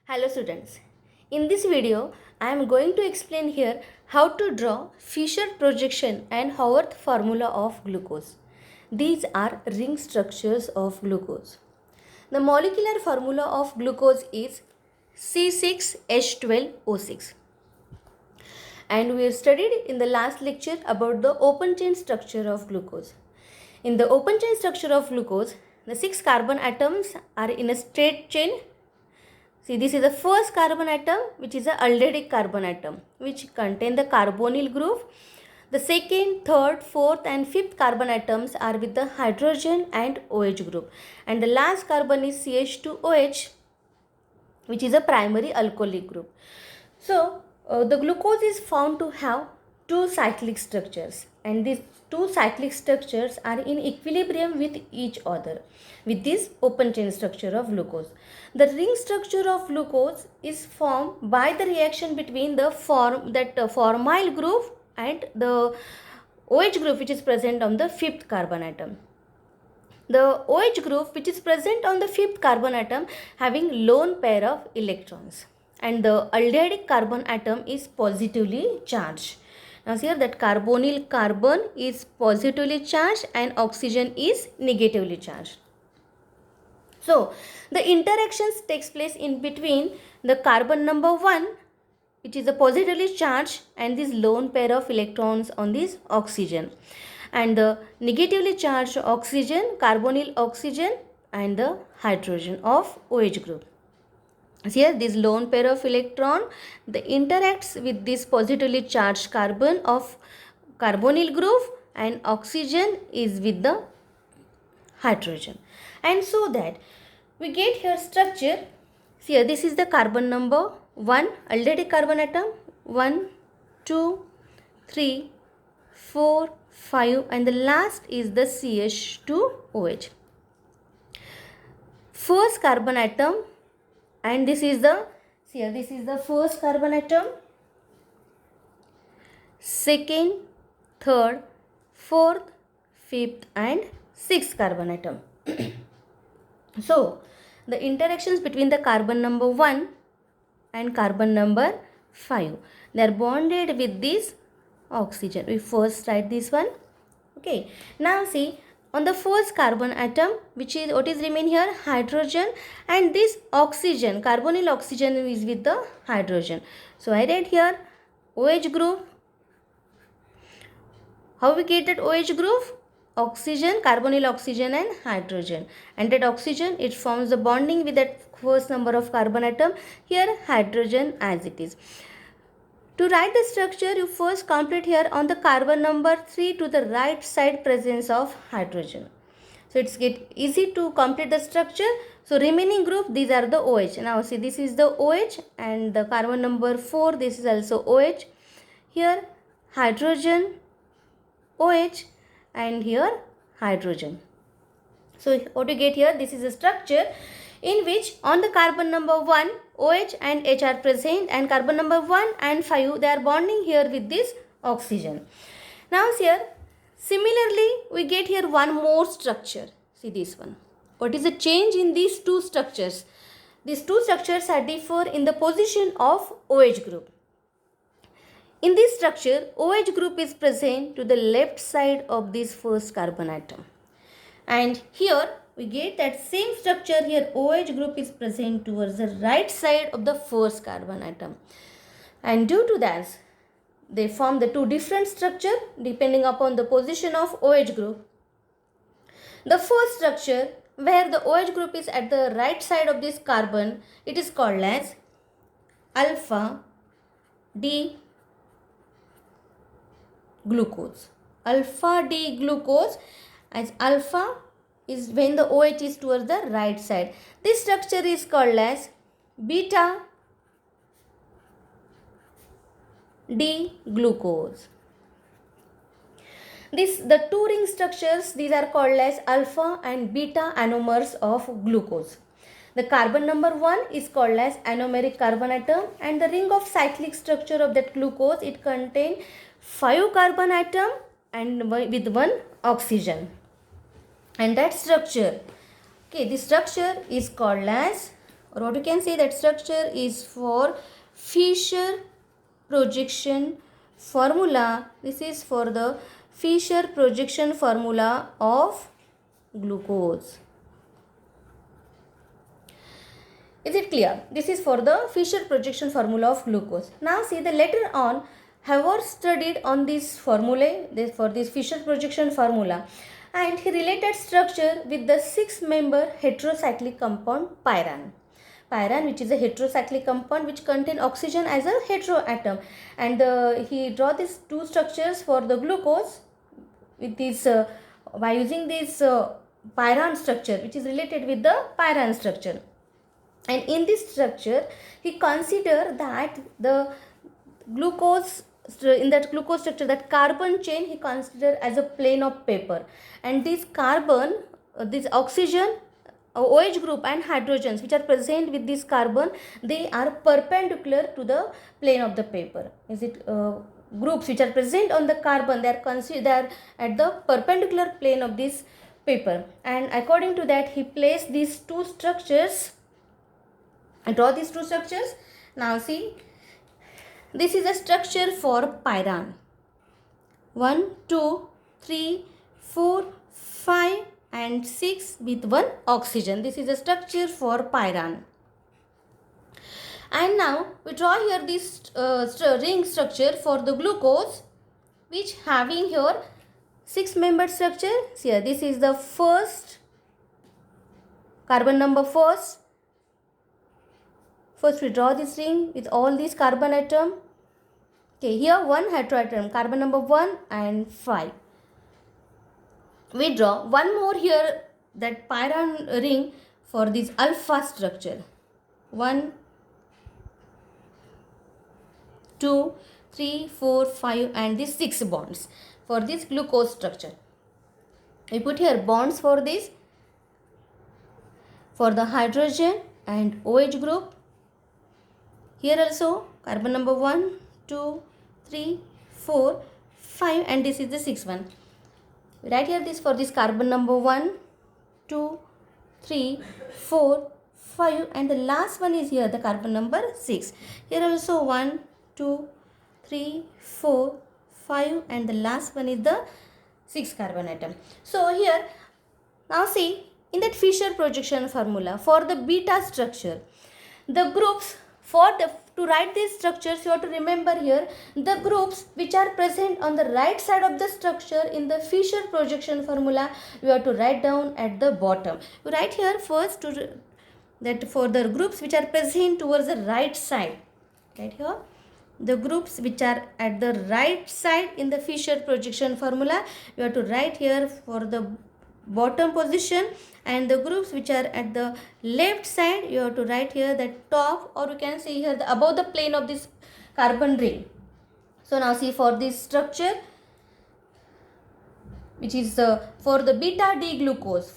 Hello students, in this video I am going to explain here how to draw Fischer projection and Haworth formula of glucose. These are ring structures of glucose. The molecular formula of glucose is C6H12O6, and we have studied in the last lecture about the open chain structure of glucose. In the open chain structure of glucose, the 6 carbon atoms are in a straight chain. See, this is the first carbon atom, which is an aldehydic carbon atom, which contain the carbonyl group. The second, third, fourth and fifth carbon atoms are with the hydrogen and OH group. And the last carbon is CH2OH, which is a primary alcoholic group. So, the glucose is found to have two cyclic structures, and these two cyclic structures are in equilibrium with each other with this open chain structure of glucose. The ring structure of glucose is formed by the reaction between the formyl group and the OH group, which is present on the fifth carbon atom. The OH group, which is present on the fifth carbon atom, having lone pair of electrons, and the aldehydic carbon atom is positively charged. Now here that carbonyl carbon is positively charged and oxygen is negatively charged. So the interactions takes place in between the carbon number 1, which is a positively charged, and this lone pair of electrons on this oxygen, and the negatively charged oxygen, carbonyl oxygen, and the hydrogen of OH group. Here this lone pair of electron interacts with this positively charged carbon of carbonyl group, and oxygen is with the hydrogen, and so that we get here structure. Here this is the carbon number 1 aldehydic carbon atom, 1 2 3 4 5, and the last is the CH2OH, first carbon atom. And this is the first carbon atom, second, third, fourth, fifth and sixth carbon atom. So the interactions between the carbon number 1 and carbon number 5, they are bonded with this oxygen. We first write this one. Okay, now see, on the first carbon atom, which is what is remain here, hydrogen, and this oxygen, carbonyl oxygen, is with the hydrogen. So I write here OH group. How we get that OH group? Oxygen, carbonyl oxygen and hydrogen, and that oxygen, it forms the bonding with that first number of carbon atom, here hydrogen as it is. To write the structure, you first complete here on the carbon number 3 to the right side presence of hydrogen. So it's get easy to complete the structure. So remaining group, these are the OH. Now see, this is the OH, and the carbon number 4, this is also OH. Here hydrogen, OH, and here hydrogen. So what you get here, this is a structure in which on the carbon number 1 OH and H are present, and carbon number 1 and 5, they are bonding here with this oxygen. Now here similarly we get here one more structure. See this one. What is the change in these two structures? These two structures are differ in the position of OH group. In this structure, OH group is present to the left side of this first carbon atom, and here we get that same structure here, OH group is present towards the right side of the first carbon atom, and due to that they form the two different structure depending upon the position of OH group. The first structure, where the OH group is at the right side of this carbon, it is called as alpha D glucose. Alpha D glucose, as alpha is when the OH is towards the right side. This structure is called as beta D glucose. The two ring structures, these are called as alpha and beta anomers of glucose. The carbon number 1 is called as anomeric carbon atom, and the ring of cyclic structure of that glucose, it contains 5 carbon atom and with 1 oxygen, and that structure, okay, this structure is called as or what you can say, that structure is for Fischer projection formula. This is for the Fischer projection formula of glucose. Is it clear? This is for the Fischer projection formula of glucose. Now see, the later on Haber studied on this formulae, for this Fischer projection formula, and he related structure with the 6-member heterocyclic compound pyran. Pyran, which is a heterocyclic compound which contain oxygen as a heteroatom, and he draw these two structures for the glucose with this by using this pyran structure, which is related with the pyran structure. And in this structure, he considered that the glucose, in that glucose structure, that carbon chain he considered as a plane of paper, and this carbon, this oxygen, OH group and hydrogens which are present with this carbon, they are perpendicular to the plane of the paper. Is it groups which are present on the carbon, they are at the perpendicular plane of this paper, and according to that he placed these two structures. I draw these two structures. Now see, this is a structure for pyran. 1, 2, 3, 4, 5 and 6 with one oxygen. This is a structure for pyran. And now we draw here this ring structure for the glucose, which having here 6-membered structure. See here, this is the first carbon number first. First we draw this ring with all these carbon atom. Okay, here one heteroatom, carbon number 1 and 5. We draw one more here, that pyran ring for this alpha structure. 1, 2, 3, 4, 5 and these 6 bonds for this glucose structure. We put here bonds for this, for the hydrogen and OH group. Here also carbon number 1, 2, 3, 4, 5 and this is the 6th one. Write here this for this carbon number 1, 2, 3, 4, 5 and the last one is here the carbon number 6. Here also 1, 2, 3, 4, 5 and the last one is the 6th carbon atom. So here, now see, in that Fischer projection formula for the beta structure, the groups to write these structures, you have to remember here the groups which are present on the right side of the structure in the Fischer projection formula, you have to write down at the bottom. You write here first that for the groups which are present towards the right side, right here, the groups which are at the right side in the Fischer projection formula, you have to write here for the bottom position, and the groups which are at the left side, you have to write here the top, or you can see here the above the plane of this carbon ring. So now see, for this structure which is for the beta D glucose,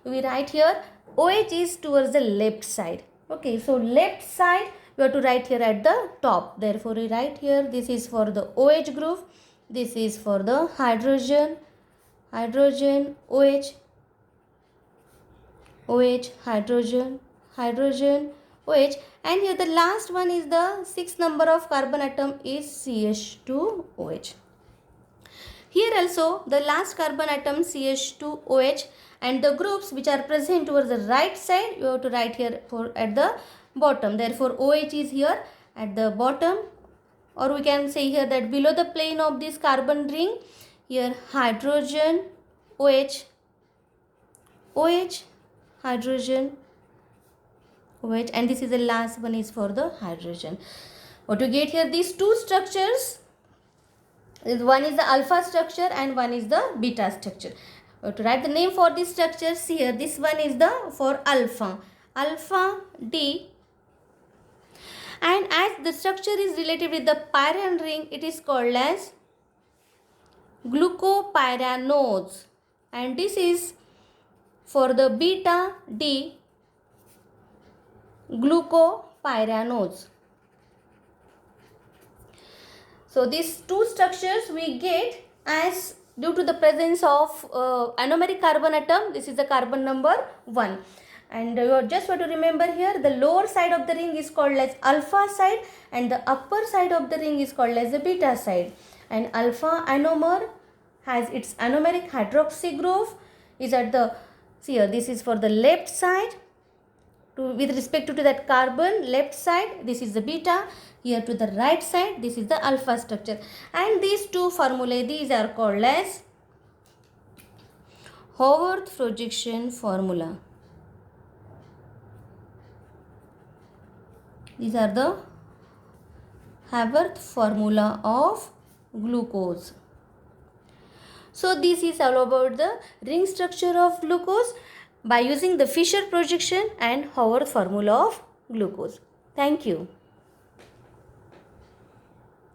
we write here OH is towards the left side. Okay, so left side you have to write here at the top. Therefore we write here this is for the OH group, this is for the hydrogen, OH, hydrogen, OH, and here the last one is the 6th number of carbon atom is CH2OH. Here also the last carbon atom CH2OH, and the groups which are present towards the right side, you have to write here for at the bottom. Therefore OH is here at the bottom, or we can say here that below the plane of this carbon ring, here hydrogen, OH, hydrogen, OH, and this is the last one is for the hydrogen. What to get here, these two structures, one is the alpha structure and one is the beta structure. To write the name for these structures here, this one is the for alpha D, and as the structure is related with the pyran ring, it is called as glucopyranose, and this is for the beta D, glucopyranose. So these two structures we get as due to the presence of anomeric carbon atom. This is the carbon number 1. And you just want to remember here, the lower side of the ring is called as alpha side and the upper side of the ring is called as the beta side. And alpha ionomer has its anomeric hydroxy group is at the, see here, this is for the left side, with respect to that carbon left side, this is the beta, here to the right side, this is the alpha structure. And these two formulae, these are called as Haworth projection formula. These are the Haworth formula of glucose. So this is all about the ring structure of glucose by using the Fischer projection and Haworth formula of glucose. Thank you.